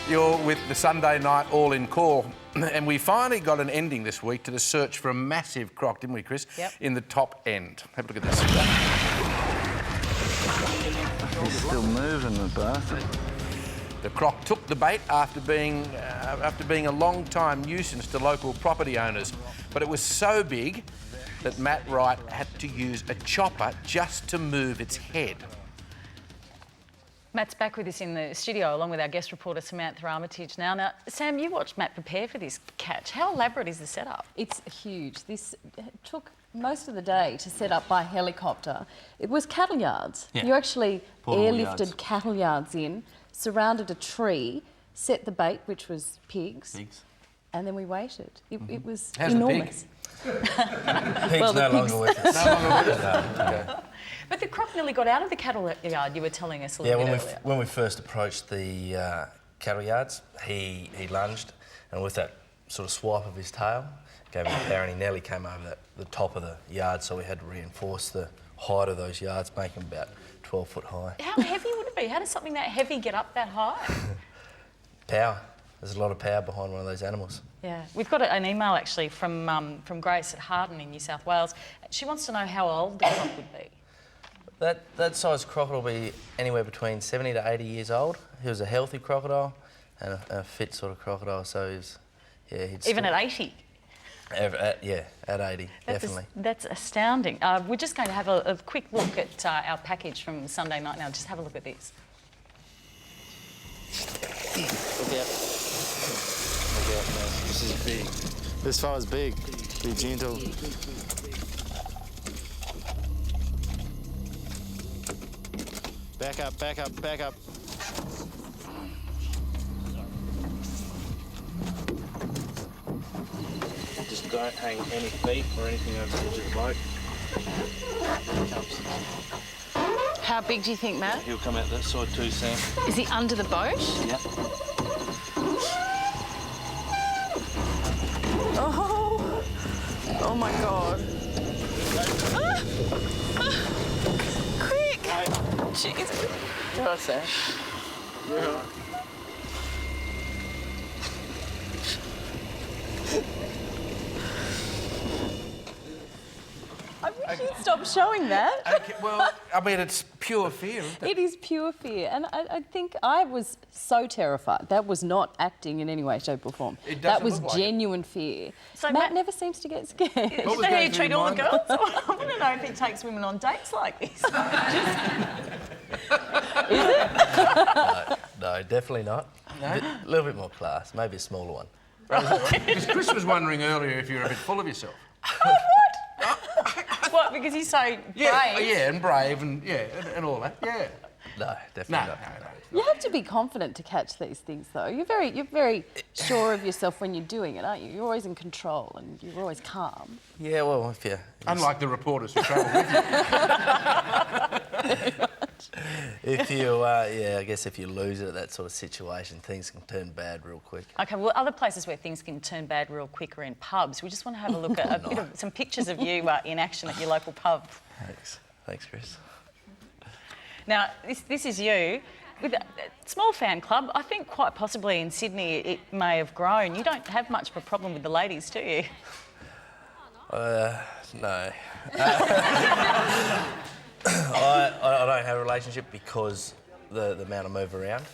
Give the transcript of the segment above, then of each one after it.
You're with the Sunday Night All-In Call. And we finally got an ending this week to the search for a massive croc, didn't we, Chris? Yep. In the top end. Have a look at this. He's still moving, the bastard. The croc took the bait after being a long-time nuisance to local property owners. But it was so big that Matt Wright had to use a chopper just to move its head. Matt's back with us in the studio along with our guest reporter Samantha Armitage now. Now, Sam, you watched Matt prepare for this catch. How elaborate is the setup? It's huge. This took most of the day to set up by helicopter. It was cattle yards. Yeah. You actually Portable airlifted yards. cattle yards in, surrounded a tree, set the bait, which was pigs, and then we waited. It was How's the pig? enormous. Pig's Well, the no longer with us. No longer with us? Okay. But the croc nearly got out of the cattle yard, you were telling us a little bit earlier. When we first approached the cattle yards, he lunged, and with that sort of swipe of his tail, gave him power, and he nearly came over the top of the yard, so we had to reinforce the height of those yards, make them about 12 foot high. How heavy would it be? How does something that heavy get up that high? Power. There's a lot of power behind one of those animals. Yeah, we've got an email actually from Grace at Harden in New South Wales. She wants to know how old the croc would be. That size crocodile will be anywhere between 70 to 80 years old. He was a healthy crocodile and a fit sort of crocodile, so he's, yeah, he'd Even still, at 80? At 80, definitely. That's astounding. We're just going to have a quick look at our package from Sunday night now. Just have a look at this. Look out. Look out, man. This is big. This fella's big. Be gentle. Back up, back up, back up. Just don't hang any feet or anything over the edge of the boat. Here he comes. How big do you think, Matt? He'll come out that side too, Sam. Is he under the boat? Yep. Oh! Oh my God. Ah! Ah! Quick! Jeez. Oh, Sam. Yeah. I wish you'd stop showing that. Okay, well, I mean, it's pure fear, isn't it? It is pure fear, and I think I was so terrified. That was not acting in any way, shape or form. It doesn't That was look like it. genuine fear. So Matt Matt- never seems to get scared. What Is was that how going you through treat your all the mind? girls? I want to know if he takes women on dates like this. No, definitely not. No? A little bit more class, maybe a smaller one. Because Chris was wondering earlier if you're a bit full of yourself. What, because he's so brave? Yeah, and brave and all that. Yeah. No, No, definitely no, not. no. You have to be confident to catch these things, though. You're very sure of yourself when you're doing it, aren't you? You're always in control and you're always calm. Yeah, well, if you... Unlike the reporters who travel with you. If you, I guess if you lose it at that sort of situation, things can turn bad real quick. Okay, well, other places where things can turn bad real quick are in pubs. We just want to have a look at some pictures of you in action at your local pub. Thanks, Chris. Now, this is you. With a small fan club, I think quite possibly in Sydney it may have grown. You don't have much of a problem with the ladies, do you? No. I don't have a relationship because the amount I move around.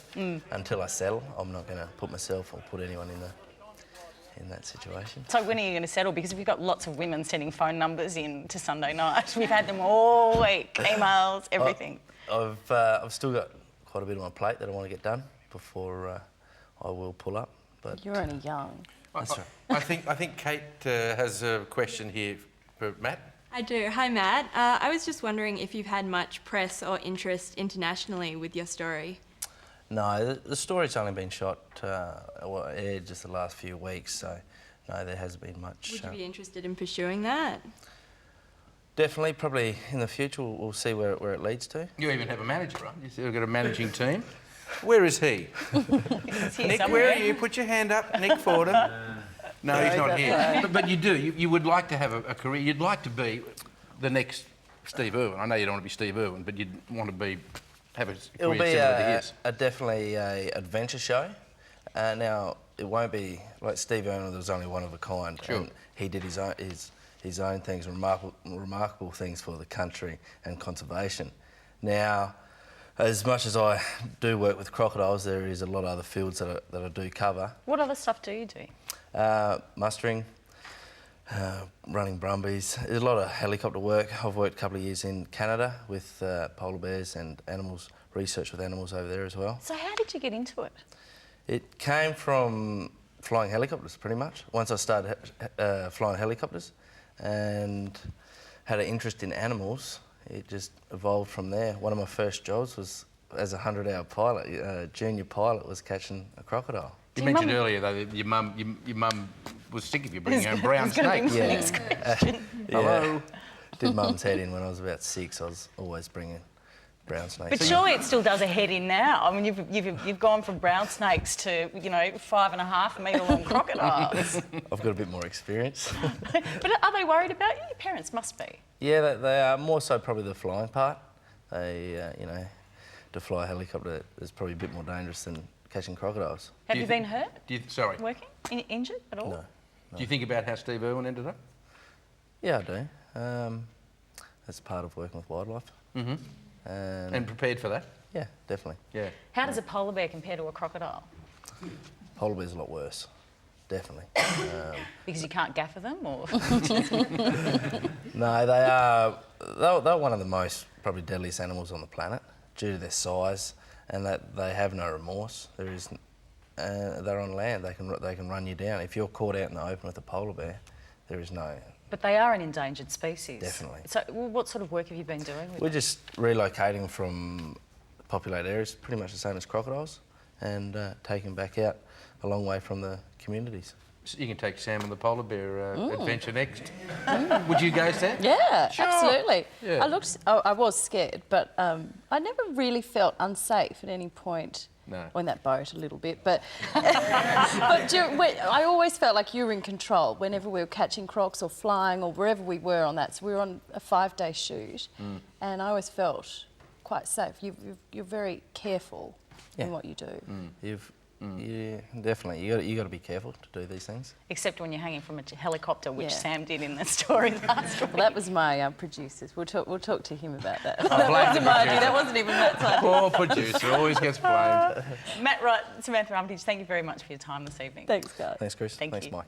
Until I settle, I'm not going to put myself or put anyone in that situation. So when are you going to settle? Because we've got lots of women sending phone numbers in to Sunday night. We've had them all week, emails, everything. I've still got quite a bit on my plate that I want to get done before I will pull up. But You're only young. that's right. I think Kate has a question here for Matt. I do. Hi, Matt. I was just wondering if you've had much press or interest internationally with your story. No, the story's only been shot, aired just the last few weeks, so no, there hasn't been much. Would you be interested in pursuing that? Definitely, probably in the future we'll see where it leads to. You even have a manager, right? You've got a managing team. Where is he? He's here Nick, somewhere. where are you? Put your hand up. Nick Fordham. No, he's not here. But you do. You would like to have a career. You'd like to be the next Steve Irwin. I know you don't want to be Steve Irwin, but you'd want to have a career It'll be similar to his. definitely a adventure show, Now, it won't be like Steve Irwin was only one of a kind. Sure. And he did his own things, remarkable things for the country and conservation. Now, as much as I do work with crocodiles, there is a lot of other fields that I do cover. What other stuff do you do? Mustering, running brumbies. There's a lot of helicopter work. I've worked a couple of years in Canada with polar bears and animals, research with animals over there as well. So how did you get into it? It came from flying helicopters, pretty much. Once I started flying helicopters and had an interest in animals, it just evolved from there. One of my first jobs was as a 100-hour pilot. Junior pilot was catching a crocodile. You mentioned earlier though that your mum was sick of you bringing home brown snakes. Yeah. Hello. Did mum's head in when I was about 6. I was always bringing brown snakes. But surely it still does a head in now. I mean, you've gone from brown snakes to 5.5 metre long crocodiles. I've got a bit more experience. But are they worried about you? Your parents must be. Yeah, they are more so probably the flying part. They, to fly a helicopter is probably a bit more dangerous than catching crocodiles. Have you been hurt? Sorry. Working? Injured at all? No. Do you think about how Steve Irwin ended up? Yeah, I do. That's part of working with wildlife. Mm-hmm. And prepared for that? Yeah, definitely. Yeah. How does a polar bear compare to a crocodile? Polar bear's a lot worse. Definitely. Because you can't gaffer them, or? No, they're one of the most probably deadliest animals on the planet due to their size and that they have no remorse. They're on land. They can run you down. If you're caught out in the open with a polar bear, there is no. But they are an endangered species. Definitely. So what sort of work have you been doing with We're them? just relocating from populated areas, pretty much the same as crocodiles, and taking them back out a long way from the communities. So you can take Sam and the polar bear adventure next. Would you go, Sam? Yeah, Sure. absolutely. Yeah. I was scared, but I never really felt unsafe at any point. No. On that boat a little bit, but I always felt like you were in control whenever we were catching crocs or flying or wherever we were on that. So we were on a 5-day shoot, and I always felt quite safe. You're very careful in what you do. Yeah, definitely. You got to be careful to do these things. Except when you're hanging from a helicopter, which Yeah. Sam did in the story last week. Well, that was my producers. We'll talk to him about that. blame That wasn't the my idea. producer. That wasn't even Matt's idea. Poor producer always gets blamed. Matt Wright, Samantha Armitage, thank you very much for your time this evening. Thanks, guys. Thanks, Chris. Thank Thanks, you. Mike.